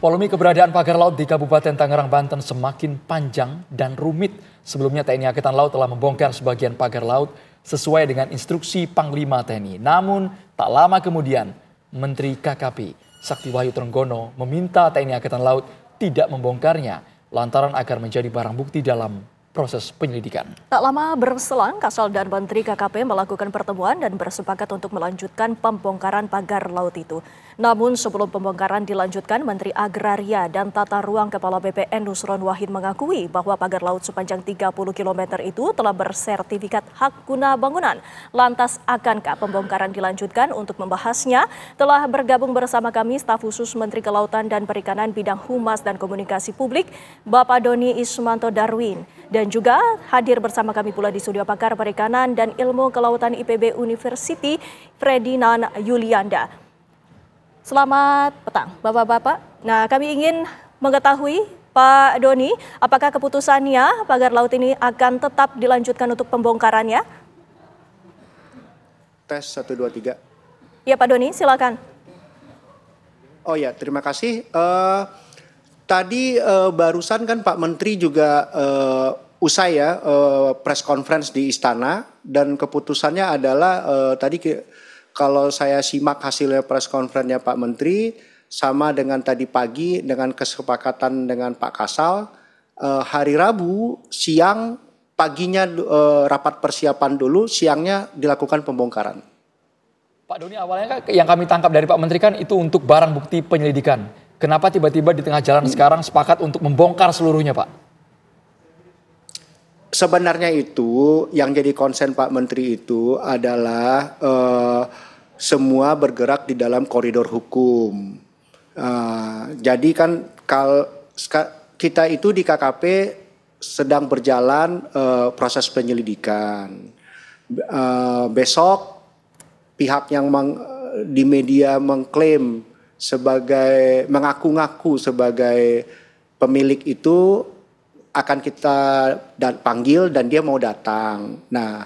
Polemik keberadaan pagar laut di Kabupaten Tangerang, Banten semakin panjang dan rumit. Sebelumnya TNI Angkatan Laut telah membongkar sebagian pagar laut sesuai dengan instruksi Panglima TNI. Namun tak lama kemudian Menteri KKP Sakti Wahyu Trenggono meminta TNI Angkatan Laut tidak membongkarnya lantaran agar menjadi barang bukti dalam proses penyelidikan. Tak lama berselang, Kasal dan Menteri KKP melakukan pertemuan dan bersepakat untuk melanjutkan pembongkaran pagar laut itu. Namun sebelum pembongkaran dilanjutkan, Menteri Agraria dan Tata Ruang Kepala BPN Nusron Wahid mengakui bahwa pagar laut sepanjang 30 km itu telah bersertifikat hak guna bangunan. Lantas akankah pembongkaran dilanjutkan? Untuk membahasnya telah bergabung bersama kami staf khusus Menteri Kelautan dan Perikanan bidang Humas dan Komunikasi Publik, Bapak Doni Ismanto Darwin. Dan juga hadir bersama kami pula di studio pakar perikanan dan ilmu kelautan IPB University, Ferdinand Yulianda. Selamat petang, Bapak-Bapak. Nah, kami ingin mengetahui, Pak Doni, apakah keputusannya pagar laut ini akan tetap dilanjutkan untuk pembongkarannya? Tes 1, 2, 3. Ya, Pak Doni, silakan. Oh ya, terima kasih. Tadi barusan kan Pak Menteri juga usai ya press conference di Istana, dan keputusannya adalah tadi kalau saya simak hasilnya press conference-nya Pak Menteri sama dengan tadi pagi dengan kesepakatan dengan Pak Kasal, hari Rabu siang paginya rapat persiapan dulu, siangnya dilakukan pembongkaran. Pak Doni, awalnya yang kami tangkap dari Pak Menteri kan itu untuk barang bukti penyelidikan. Kenapa tiba-tiba di tengah jalan sekarang sepakat untuk membongkar seluruhnya, Pak? Sebenarnya itu yang jadi konsen Pak Menteri itu adalah semua bergerak di dalam koridor hukum. Jadi kan kita itu di KKP sedang berjalan proses penyelidikan. Besok pihak yang di media mengklaim sebagai mengaku-ngaku sebagai pemilik itu akan kita panggil dan dia mau datang. Nah,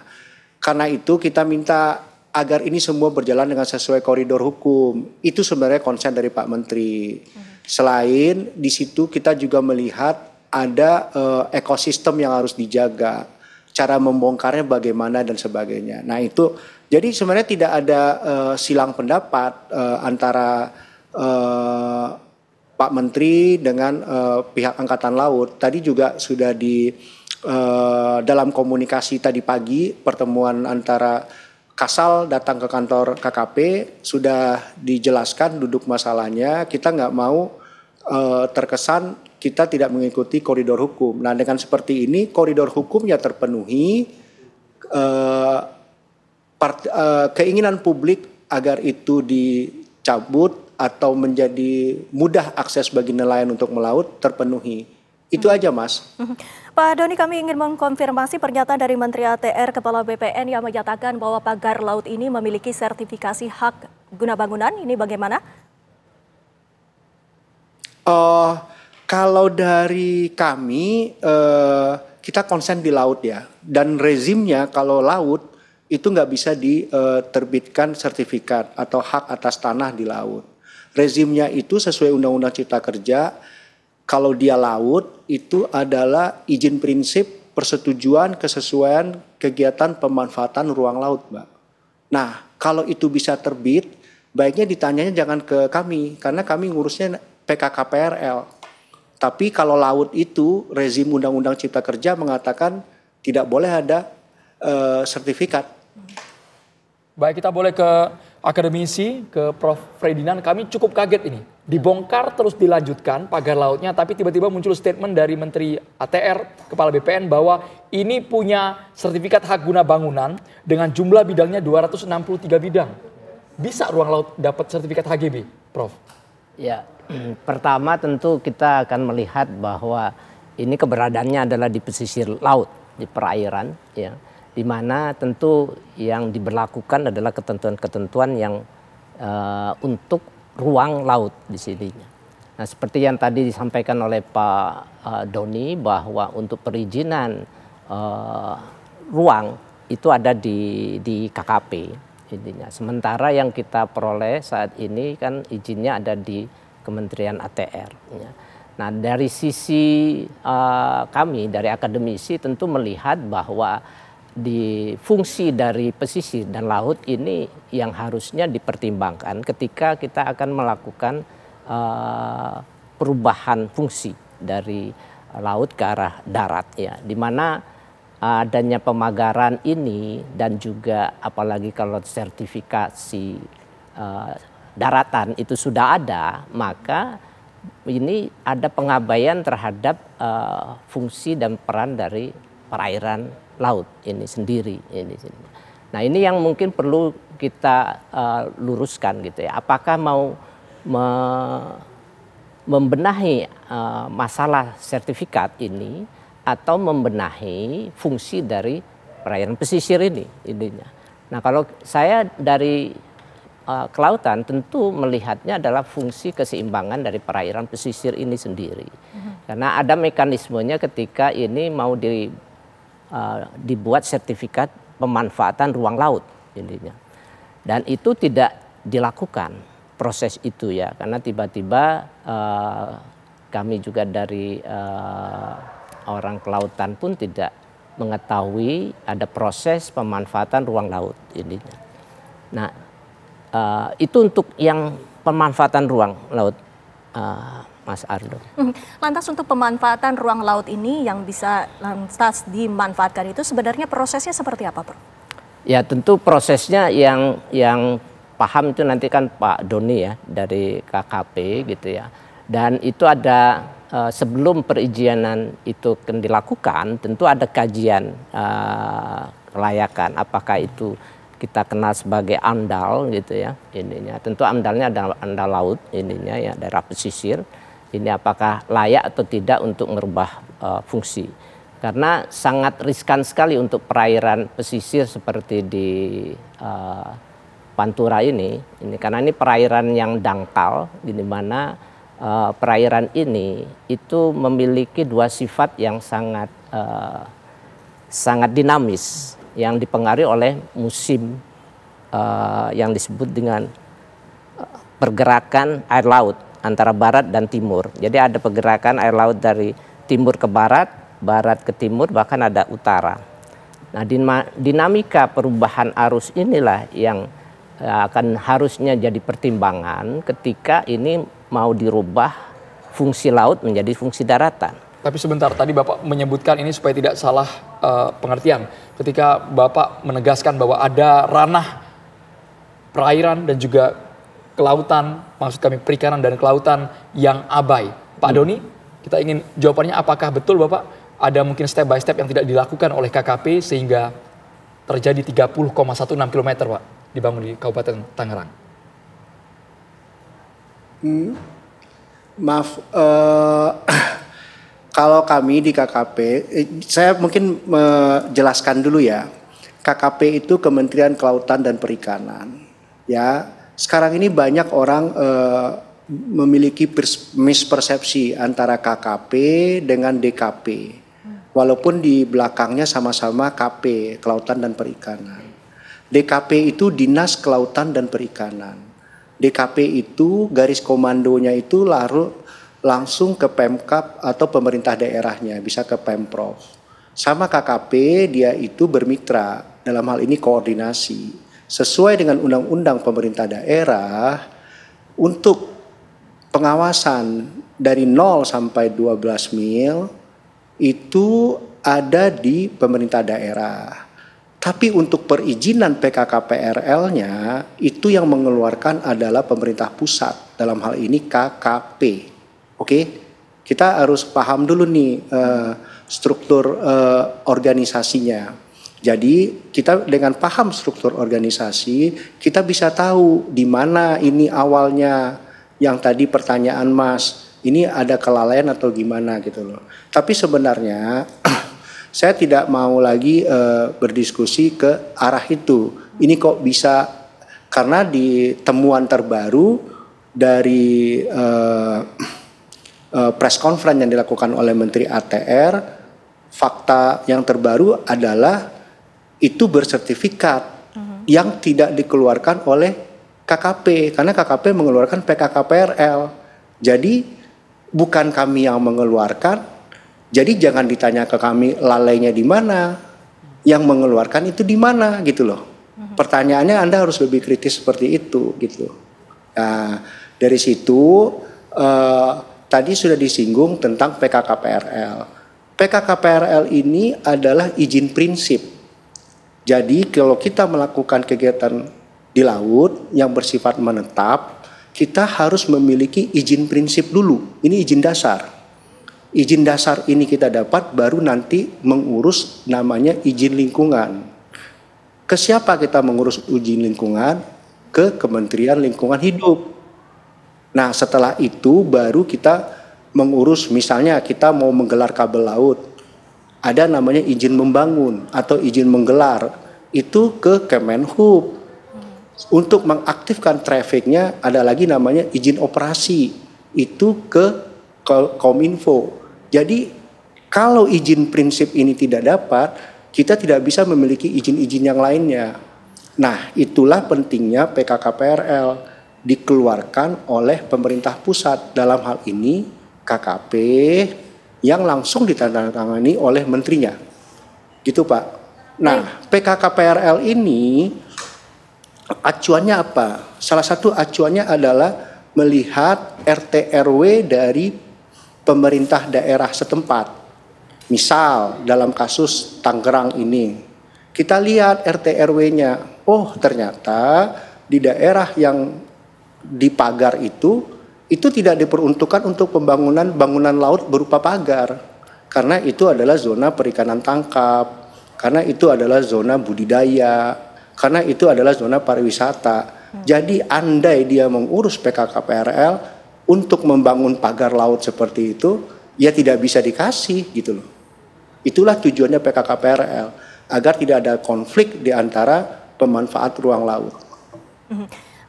karena itu kita minta agar ini semua berjalan dengan sesuai koridor hukum. Itu sebenarnya konsen dari Pak Menteri. Selain di situ kita juga melihat ada ekosistem yang harus dijaga. Cara membongkarnya bagaimana dan sebagainya. Nah itu, jadi sebenarnya tidak ada silang pendapat antara Pak Menteri dengan pihak Angkatan Laut. Tadi juga sudah dalam komunikasi tadi pagi pertemuan antara Kasal datang ke kantor KKP sudah dijelaskan duduk masalahnya. Kita nggak mau terkesan kita tidak mengikuti koridor hukum. Nah dengan seperti ini koridor hukumnya terpenuhi, keinginan publik agar itu dicabut atau menjadi mudah akses bagi nelayan untuk melaut terpenuhi. Itu aja, Mas. Pak Doni, kami ingin mengkonfirmasi pernyataan dari Menteri ATR Kepala BPN yang menyatakan bahwa pagar laut ini memiliki sertifikasi hak guna bangunan. Ini bagaimana? Kalau dari kami, kita konsen di laut ya. Dan rezimnya kalau laut itu nggak bisa diterbitkan sertifikat atau hak atas tanah di laut. Rezimnya itu sesuai Undang-Undang Cipta Kerja, kalau dia laut itu adalah izin prinsip persetujuan kesesuaian kegiatan pemanfaatan ruang laut, Mbak. Nah, kalau itu bisa terbit, baiknya ditanyanya jangan ke kami, karena kami ngurusnya PKKPRL. Tapi kalau laut itu, rezim Undang-Undang Cipta Kerja mengatakan tidak boleh ada sertifikat. Baik, kita boleh ke akademisi, ke Prof. Ferdinand. Kami cukup kaget ini. Dibongkar terus dilanjutkan pagar lautnya, tapi tiba-tiba muncul statement dari Menteri ATR, Kepala BPN, bahwa ini punya sertifikat hak guna bangunan dengan jumlah bidangnya 263 bidang. Bisa ruang laut dapat sertifikat HGB, Prof? Ya, pertama tentu kita akan melihat bahwa ini keberadaannya adalah di pesisir laut, di perairan, ya, di mana tentu yang diberlakukan adalah ketentuan-ketentuan yang untuk ruang laut di sini. Nah, seperti yang tadi disampaikan oleh Pak Doni bahwa untuk perizinan ruang itu ada di KKP intinya. Sementara yang kita peroleh saat ini kan izinnya ada di Kementerian ATR. Ya. Nah, dari sisi kami dari akademisi tentu melihat bahwa di fungsi dari pesisir dan laut ini yang harusnya dipertimbangkan ketika kita akan melakukan perubahan fungsi dari laut ke arah darat, ya, di mana adanya pemagaran ini dan juga apalagi kalau sertifikasi daratan itu sudah ada, maka ini ada pengabaian terhadap fungsi dan peran dari perairan laut ini sendiri. Nah, ini yang mungkin perlu kita luruskan gitu ya. Apakah mau membenahi masalah sertifikat ini atau membenahi fungsi dari perairan pesisir ini intinya. Nah, kalau saya dari kelautan tentu melihatnya adalah fungsi keseimbangan dari perairan pesisir ini sendiri. Karena ada mekanismenya ketika ini mau dibuat sertifikat pemanfaatan ruang laut intinya. Dan itu tidak dilakukan proses itu ya, karena tiba-tiba kami juga dari orang kelautan pun tidak mengetahui ada proses pemanfaatan ruang laut intinya. Nah, itu untuk yang pemanfaatan ruang laut, Mas Ardo. Lantas untuk pemanfaatan ruang laut ini yang bisa lantas dimanfaatkan itu sebenarnya prosesnya seperti apa, Prof? Ya, tentu prosesnya yang paham itu nanti kan Pak Doni ya dari KKP gitu ya. Dan itu ada sebelum perizinan itu akan dilakukan, tentu ada kajian kelayakan, apakah itu kita kenal sebagai AMDAL gitu ya ininya. Tentu AMDALnya adalah AMDAL laut ininya ya, daerah pesisir. Ini apakah layak atau tidak untuk merubah fungsi. Karena sangat riskan sekali untuk perairan pesisir seperti di Pantura ini karena ini perairan yang dangkal di mana perairan ini itu memiliki dua sifat yang sangat dinamis yang dipengaruhi oleh musim yang disebut dengan pergerakan air laut antara barat dan timur. Jadi ada pergerakan air laut dari timur ke barat, barat ke timur, bahkan ada utara. Nah, dinamika perubahan arus inilah yang akan harusnya jadi pertimbangan ketika ini mau dirubah fungsi laut menjadi fungsi daratan. Tapi sebentar, tadi Bapak menyebutkan ini supaya tidak salah pengertian. Ketika Bapak menegaskan bahwa ada ranah perairan dan juga kelautan, maksud kami perikanan dan kelautan yang abai. Pak Doni, kita ingin jawabannya apakah betul Bapak ada mungkin step by step yang tidak dilakukan oleh KKP sehingga terjadi 30,16 km Pak dibangun di Kabupaten Tangerang? Maaf, kalau kami di KKP, saya mungkin menjelaskan dulu ya. KKP itu Kementerian Kelautan dan Perikanan. Ya, sekarang ini banyak orang memiliki mispersepsi antara KKP dengan DKP. Walaupun di belakangnya sama-sama KP, Kelautan dan Perikanan. DKP itu Dinas Kelautan dan Perikanan. DKP itu garis komandonya itu langsung ke Pemkab atau pemerintah daerahnya, bisa ke Pemprov. Sama KKP dia itu bermitra, dalam hal ini koordinasi. Sesuai dengan undang-undang pemerintah daerah, untuk pengawasan dari 0 sampai 12 mil itu ada di pemerintah daerah. Tapi untuk perizinan PKKPRL-nya itu yang mengeluarkan adalah pemerintah pusat, dalam hal ini KKP. Oke, kita harus paham dulu nih struktur organisasinya. Jadi kita dengan paham struktur organisasi, kita bisa tahu di mana ini awalnya yang tadi pertanyaan Mas, ini ada kelalaian atau gimana gitu loh. Tapi sebenarnya saya tidak mau lagi berdiskusi ke arah itu. Ini kok bisa, karena di temuan terbaru dari press conference yang dilakukan oleh Menteri ATR, fakta yang terbaru adalah itu bersertifikat yang tidak dikeluarkan oleh KKP, karena KKP mengeluarkan PKKPRL. Jadi bukan kami yang mengeluarkan, jadi jangan ditanya ke kami lalainya di mana, yang mengeluarkan itu di mana gitu loh. Pertanyaannya Anda harus lebih kritis seperti itu gitu. Nah, dari situ tadi sudah disinggung tentang PKKPRL. PKKPRL ini adalah izin prinsip. Jadi kalau kita melakukan kegiatan di laut yang bersifat menetap, kita harus memiliki izin prinsip dulu. Ini izin dasar. Izin dasar ini kita dapat baru nanti mengurus namanya izin lingkungan. Ke siapa kita mengurus izin lingkungan? Ke Kementerian Lingkungan Hidup. Nah setelah itu baru kita mengurus, misalnya kita mau menggelar kabel laut. Ada namanya izin membangun atau izin menggelar, itu ke Kemenhub. Untuk mengaktifkan trafficnya ada lagi namanya izin operasi, itu ke Kominfo. Jadi kalau izin prinsip ini tidak dapat, kita tidak bisa memiliki izin-izin yang lainnya. Nah itulah pentingnya PKKPRL dikeluarkan oleh pemerintah pusat, dalam hal ini KKP, yang langsung ditandatangani oleh menterinya. Gitu Pak. Nah, PKKPRL ini acuannya apa? Salah satu acuannya adalah melihat RT RW dari pemerintah daerah setempat. Misal dalam kasus Tangerang ini, kita lihat RT RW-nya. Oh, ternyata di daerah yang dipagar itu tidak diperuntukkan untuk pembangunan bangunan laut berupa pagar, karena itu adalah zona perikanan tangkap, karena itu adalah zona budidaya, karena itu adalah zona pariwisata. Jadi andai dia mengurus PKKPRL untuk membangun pagar laut seperti itu, ya tidak bisa dikasih gitu loh. Itulah tujuannya PKKPRL, agar tidak ada konflik di antara pemanfaat ruang laut.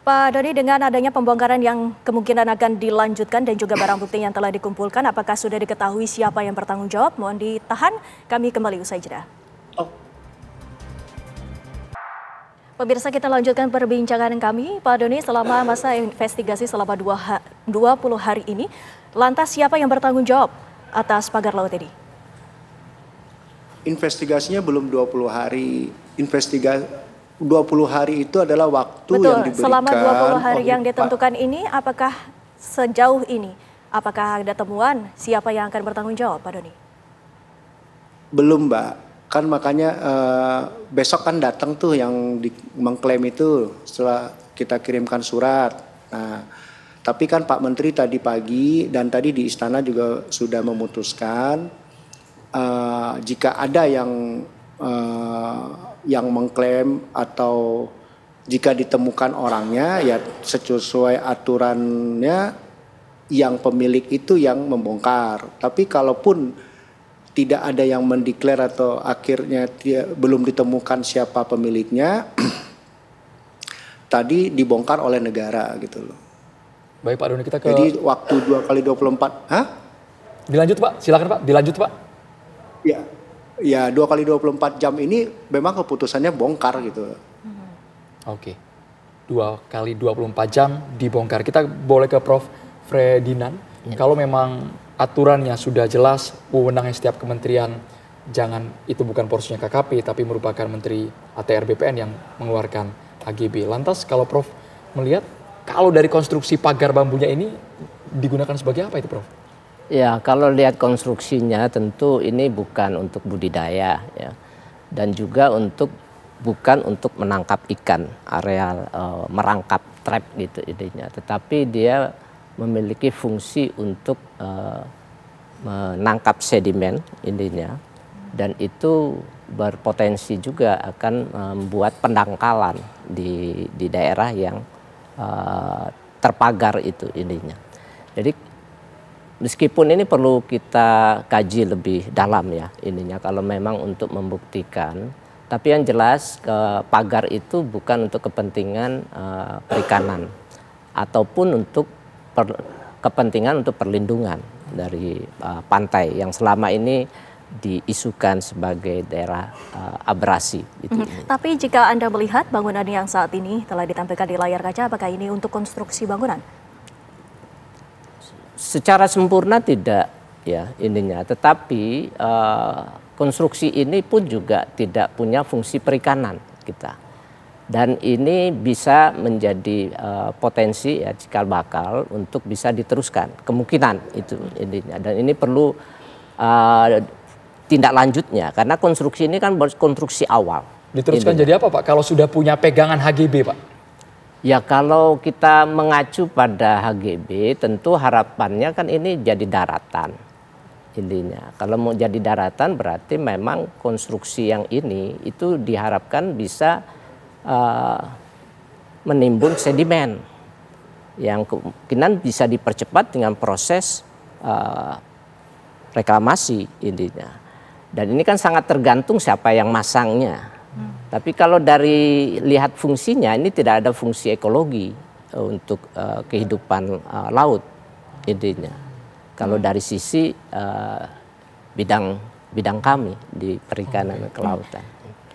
Pak Doni, dengan adanya pembongkaran yang kemungkinan akan dilanjutkan dan juga barang bukti yang telah dikumpulkan, apakah sudah diketahui siapa yang bertanggung jawab? Mohon ditahan, kami kembali usai jeda. Pemirsa, kita lanjutkan perbincangan kami. Pak Doni, selama masa investigasi selama 20 hari ini, lantas siapa yang bertanggung jawab atas pagar laut ini? Investigasinya belum 20 hari. 20 hari itu adalah waktu yang diberikan. Selama 20 hari yang ditentukan ini, apakah sejauh ini, apakah ada temuan siapa yang akan bertanggung jawab, Pak Doni? Belum, Mbak. Kan makanya besok kan datang tuh yang mengklaim itu setelah kita kirimkan surat. Nah, tapi kan Pak Menteri tadi pagi dan tadi di istana juga sudah memutuskan jika ada yang mengklaim atau jika ditemukan orangnya, ya sesuai aturannya yang pemilik itu yang membongkar. Tapi kalaupun tidak ada yang mendeklar atau akhirnya belum ditemukan siapa pemiliknya, tadi dibongkar oleh negara gitu loh. Baik Pak Doni, kita ke... Jadi waktu 2x24, hah? Dilanjut Pak, silakan Pak, dilanjut Pak. Ya 2x24 jam ini memang keputusannya bongkar gitu. Oke, 2x24 jam dibongkar. Kita boleh ke Prof. Ferdinand. Kalau memang aturannya sudah jelas, wewenangnya setiap kementerian, jangan itu bukan porsinya KKP, tapi merupakan Menteri ATR BPN yang mengeluarkan AGB. Lantas kalau Prof melihat, kalau dari konstruksi pagar bambunya ini digunakan sebagai apa itu Prof? Ya, kalau lihat konstruksinya tentu ini bukan untuk budidaya ya. Dan juga bukan untuk menangkap ikan, areal merangkap trap gitu idenya. Tetapi dia memiliki fungsi untuk menangkap sedimen intinya. Dan itu berpotensi juga akan membuat pendangkalan di daerah yang terpagar itu intinya. Jadi meskipun ini perlu kita kaji lebih dalam ya ininya kalau memang untuk membuktikan, tapi yang jelas pagar itu bukan untuk kepentingan perikanan ataupun untuk kepentingan untuk perlindungan dari pantai yang selama ini diisukan sebagai daerah abrasi. Gitu. Tapi jika Anda melihat bangunan yang saat ini telah ditampilkan di layar kaca, apakah ini untuk konstruksi bangunan? Secara sempurna tidak ya ininya, tetapi konstruksi ini pun juga tidak punya fungsi perikanan kita. Dan ini bisa menjadi potensi ya cikal bakal untuk bisa diteruskan, kemungkinan itu ininya. Dan ini perlu tindak lanjutnya, karena konstruksi ini kan konstruksi awal. Diteruskan jadi apa Pak kalau sudah punya pegangan HGB Pak? Ya kalau kita mengacu pada HGB tentu harapannya kan ini jadi daratan intinya. Kalau mau jadi daratan berarti memang konstruksi yang ini itu diharapkan bisa menimbun sedimen yang kemungkinan bisa dipercepat dengan proses reklamasi intinya. Dan ini kan sangat tergantung siapa yang masangnya. Tapi kalau dari lihat fungsinya ini tidak ada fungsi ekologi untuk kehidupan laut intinya. Kalau dari sisi bidang kami di perikanan kelautan.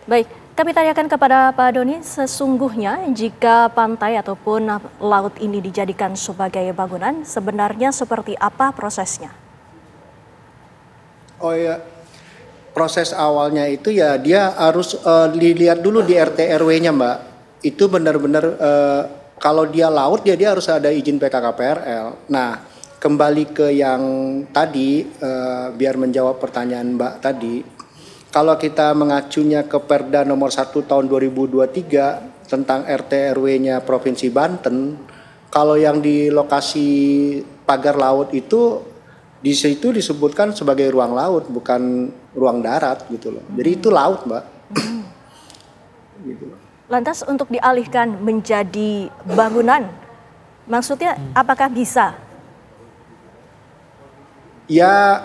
Baik, kami tanyakan kepada Pak Doni, sesungguhnya jika pantai ataupun laut ini dijadikan sebagai bangunan, sebenarnya seperti apa prosesnya? Oh ya, proses awalnya itu ya dia harus dilihat dulu di RT RW-nya Mbak. Itu benar-benar kalau dia laut dia harus ada izin PKKPRL. Nah, kembali ke yang tadi biar menjawab pertanyaan Mbak tadi. Kalau kita mengacunya ke Perda nomor 1 tahun 2023 tentang RT RW-nya Provinsi Banten, kalau yang di lokasi pagar laut itu di situ disebutkan sebagai ruang laut, bukan ruang darat gitu loh. Jadi itu laut, Mbak. Gitu loh. Lantas untuk dialihkan menjadi bangunan, maksudnya apakah bisa? Ya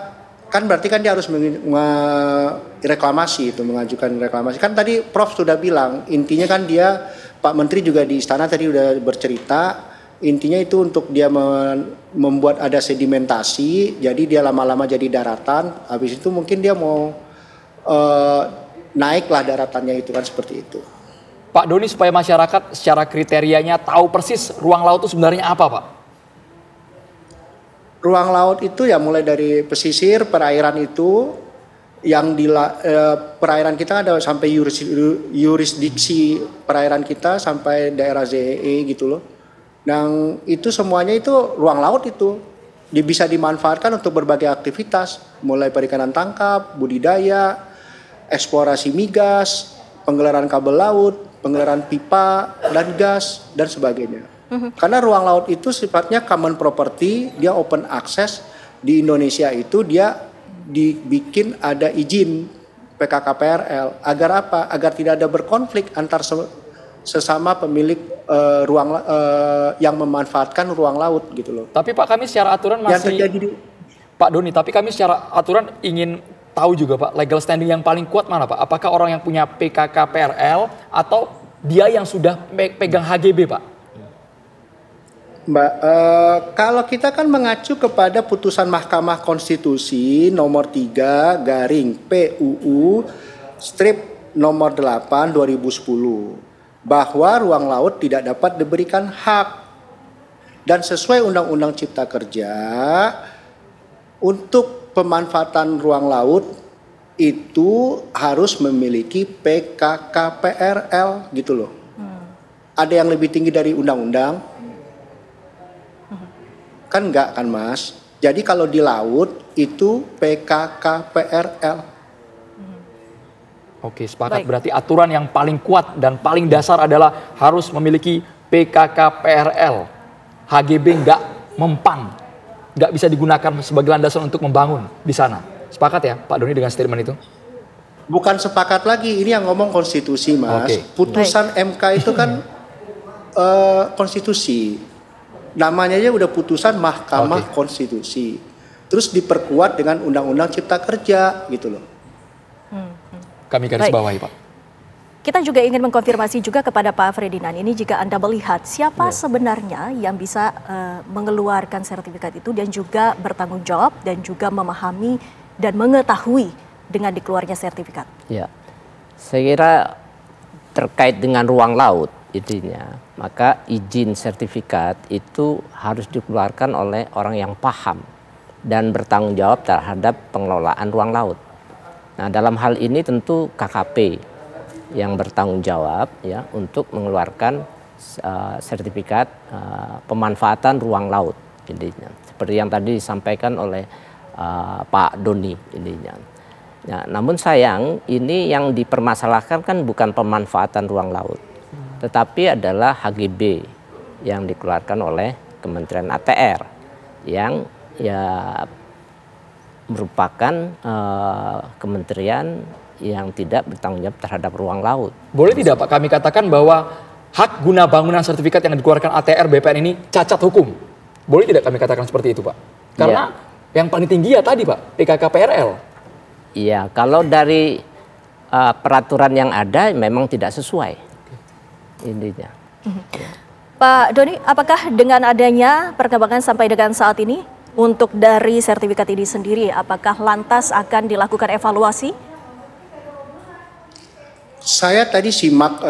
kan berarti kan dia harus reklamasi itu, mengajukan reklamasi. Kan tadi Prof sudah bilang, intinya kan dia, Pak Menteri juga di istana tadi udah bercerita, intinya itu untuk dia membuat ada sedimentasi, jadi dia lama-lama jadi daratan, habis itu mungkin dia mau naiklah daratannya itu kan seperti itu. Pak Doni, supaya masyarakat secara kriterianya tahu persis ruang laut itu sebenarnya apa Pak? Ruang laut itu ya mulai dari pesisir, perairan itu, yang di perairan kita ada sampai yurisdiksi perairan kita sampai daerah ZEE gitu loh. Dan itu semuanya itu ruang laut itu bisa dimanfaatkan untuk berbagai aktivitas, mulai perikanan tangkap, budidaya, eksplorasi migas, penggelaran kabel laut, penggelaran pipa dan gas dan sebagainya. Karena ruang laut itu sifatnya common property, dia open access. Di Indonesia itu dia dibikin ada izin PKKPRL agar apa? Agar tidak ada berkonflik antar sesama pemilik ruang yang memanfaatkan ruang laut gitu loh. Tapi Pak, kami secara aturan masih yang terjadi Pak Doni, tapi kami secara aturan ingin tahu juga Pak, legal standing yang paling kuat mana Pak? Apakah orang yang punya PKKPRL atau dia yang sudah pegang HGB Pak? Mbak, kalau kita kan mengacu kepada putusan Mahkamah Konstitusi nomor 3 garing PUU strip nomor 8 2010 bahwa ruang laut tidak dapat diberikan hak, dan sesuai Undang-Undang Cipta Kerja untuk pemanfaatan ruang laut itu harus memiliki PKKPRL gitu loh. Ada yang lebih tinggi dari undang-undang? Kan enggak kan Mas. Jadi kalau di laut itu PKKPRL. Oke, sepakat. Baik. Berarti aturan yang paling kuat dan paling dasar adalah harus memiliki PKKPRL. HGB enggak mempan, enggak bisa digunakan sebagai landasan untuk membangun di sana. Sepakat ya Pak Doni dengan statement itu? Bukan sepakat lagi, ini yang ngomong konstitusi Mas. Okay. Putusan MK itu kan konstitusi. Namanya aja udah putusan Mahkamah Konstitusi. Terus diperkuat dengan Undang-Undang Cipta Kerja gitu loh. Kami garis bawahi Pak. Kita juga ingin mengkonfirmasi juga kepada Pak Ferdinand ini, jika Anda melihat siapa sebenarnya yang bisa mengeluarkan sertifikat itu dan juga bertanggung jawab dan juga memahami dan mengetahui dengan dikeluarnya sertifikat. Ya, saya kira terkait dengan ruang laut intinya, maka izin sertifikat itu harus dikeluarkan oleh orang yang paham dan bertanggung jawab terhadap pengelolaan ruang laut. Nah, dalam hal ini tentu KKP yang bertanggung jawab ya untuk mengeluarkan sertifikat pemanfaatan ruang laut intinya. Seperti yang tadi disampaikan oleh Pak Doni intinya. Nah, namun sayang ini yang dipermasalahkan kan bukan pemanfaatan ruang laut, tetapi adalah HGB yang dikeluarkan oleh Kementerian ATR yang ya merupakan kementerian yang tidak bertanggung jawab terhadap ruang laut. Boleh tidak Pak kami katakan bahwa hak guna bangunan sertifikat yang dikeluarkan ATR BPN ini cacat hukum? Boleh tidak kami katakan seperti itu Pak? Karena yang paling tinggi ya tadi Pak, PKKPRL. Iya, kalau dari peraturan yang ada memang tidak sesuai intinya. Pak Doni, apakah dengan adanya perkembangan sampai dengan saat ini untuk dari sertifikat ini sendiri, apakah lantas akan dilakukan evaluasi? Saya tadi simak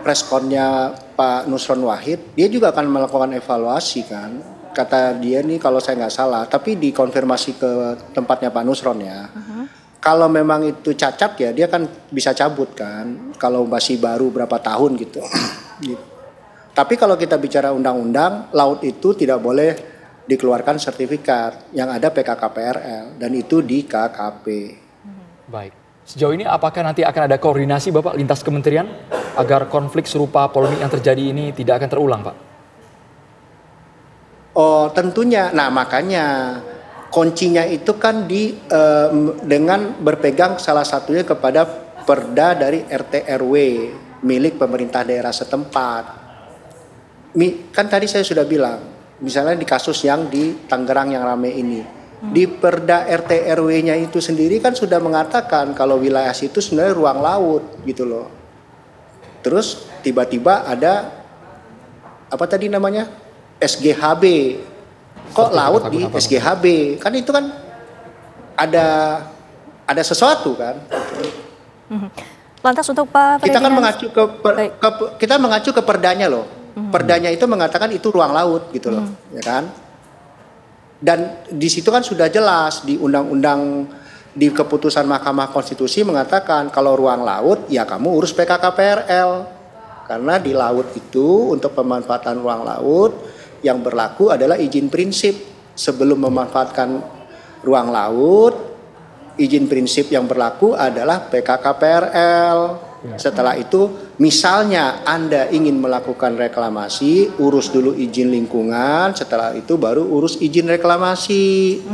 preskonnya Pak Nusron Wahid, dia juga akan melakukan evaluasi kan. Kata dia nih kalau saya nggak salah, tapi dikonfirmasi ke tempatnya Pak Nusron ya. Kalau memang itu cacat ya dia kan bisa cabut kan, kalau masih baru berapa tahun gitu. Tapi kalau kita bicara undang-undang, laut itu tidak boleh dikeluarkan sertifikat, yang ada PKKPRL dan itu di KKP. Baik. Sejauh ini apakah nanti akan ada koordinasi Bapak lintas kementerian agar konflik serupa polemik yang terjadi ini tidak akan terulang Pak? Oh tentunya, nah makanya kuncinya itu kan dengan berpegang salah satunya kepada perda dari RT RW milik pemerintah daerah setempat. Kan tadi saya sudah bilang, misalnya di kasus yang di Tangerang yang rame ini, di perda RT RW-nya itu sendiri kan sudah mengatakan kalau wilayah situ sebenarnya ruang laut gitu loh. Terus tiba-tiba ada apa tadi namanya? SGHB. Kok laut di SGHB? Kan itu kan ada sesuatu kan. Lantas untuk Pak Kita kan mengacu ke perdanya loh. Perdanya itu mengatakan itu ruang laut gitu loh, ya kan? Dan di situ kan sudah jelas di undang-undang di keputusan Mahkamah Konstitusi mengatakan kalau ruang laut ya kamu urus PKKPRL. Karena di laut itu untuk pemanfaatan ruang laut yang berlaku adalah izin prinsip. Sebelum memanfaatkan ruang laut, izin prinsip yang berlaku adalah PKKPRL. Setelah itu misalnya Anda ingin melakukan reklamasi, urus dulu izin lingkungan, setelah itu baru urus izin reklamasi.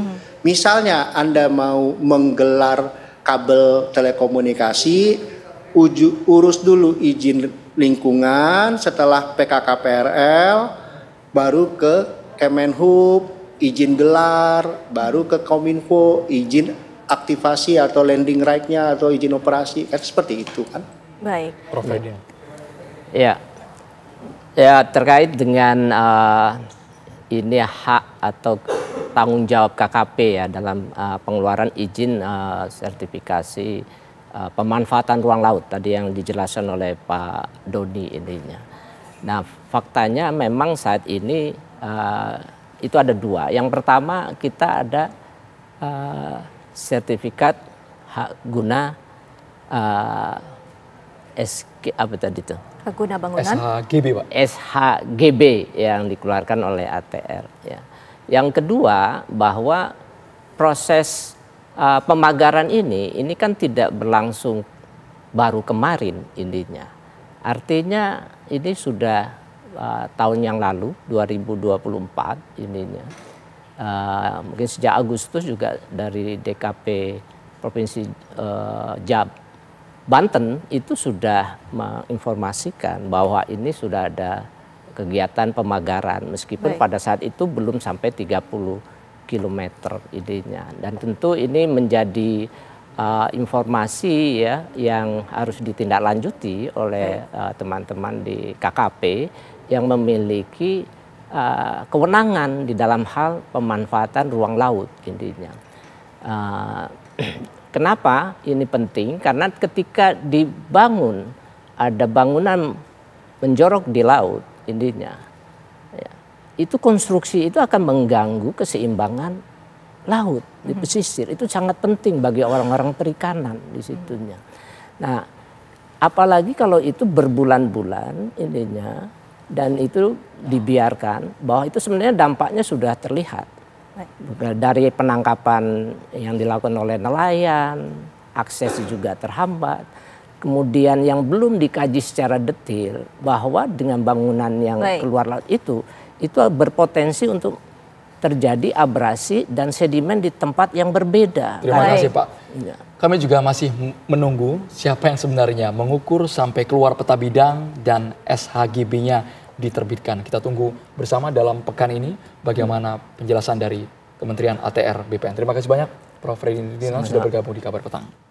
Misalnya Anda mau menggelar kabel telekomunikasi, urus dulu izin lingkungan, setelah PKKPRL baru ke Kemenhub, izin gelar, baru ke Kominfo, izin aktivasi atau landing right-nya atau izin operasi, kan seperti itu kan. Baik. Prof. Freddy. Ya, terkait dengan ini hak atau tanggung jawab KKP ya dalam pengeluaran izin sertifikasi pemanfaatan ruang laut tadi yang dijelaskan oleh Pak Doni intinya. Nah, faktanya memang saat ini itu ada dua. Yang pertama kita ada sertifikat hak guna apa tadi itu? Hak guna bangunan. SHGB Pak. SHGB yang dikeluarkan oleh ATR. Ya. Yang kedua bahwa proses pemagaran ini kan tidak berlangsung baru kemarin intinya. Artinya ini sudah tahun yang lalu 2024 ininya. Mungkin sejak Agustus juga dari DKP Provinsi Banten itu sudah menginformasikan bahwa ini sudah ada kegiatan pemagaran meskipun pada saat itu belum sampai 30 km idenya. Dan tentu ini menjadi informasi ya yang harus ditindaklanjuti oleh teman-teman di KKP yang memiliki kewenangan di dalam hal pemanfaatan ruang laut intinya. Kenapa ini penting? Karena ketika dibangun ada bangunan menjorok di laut intinya, ya, itu konstruksi itu akan mengganggu keseimbangan laut di pesisir. Itu sangat penting bagi orang-orang perikanan di situnya. Nah, apalagi kalau itu berbulan-bulan intinya dan itu dibiarkan, bahwa itu sebenarnya dampaknya sudah terlihat. Dari penangkapan yang dilakukan oleh nelayan, akses juga terhambat. Kemudian yang belum dikaji secara detail bahwa dengan bangunan yang keluar laut itu berpotensi untuk terjadi abrasi dan sedimen di tempat yang berbeda. Terima kasih Pak. Ya. Kami juga masih menunggu siapa yang sebenarnya mengukur sampai keluar peta bidang dan SHGB-nya diterbitkan. Kita tunggu bersama dalam pekan ini bagaimana penjelasan dari Kementerian ATR BPN. Terima kasih banyak Prof. Freddy Nurdin sudah bergabung di Kabar Petang.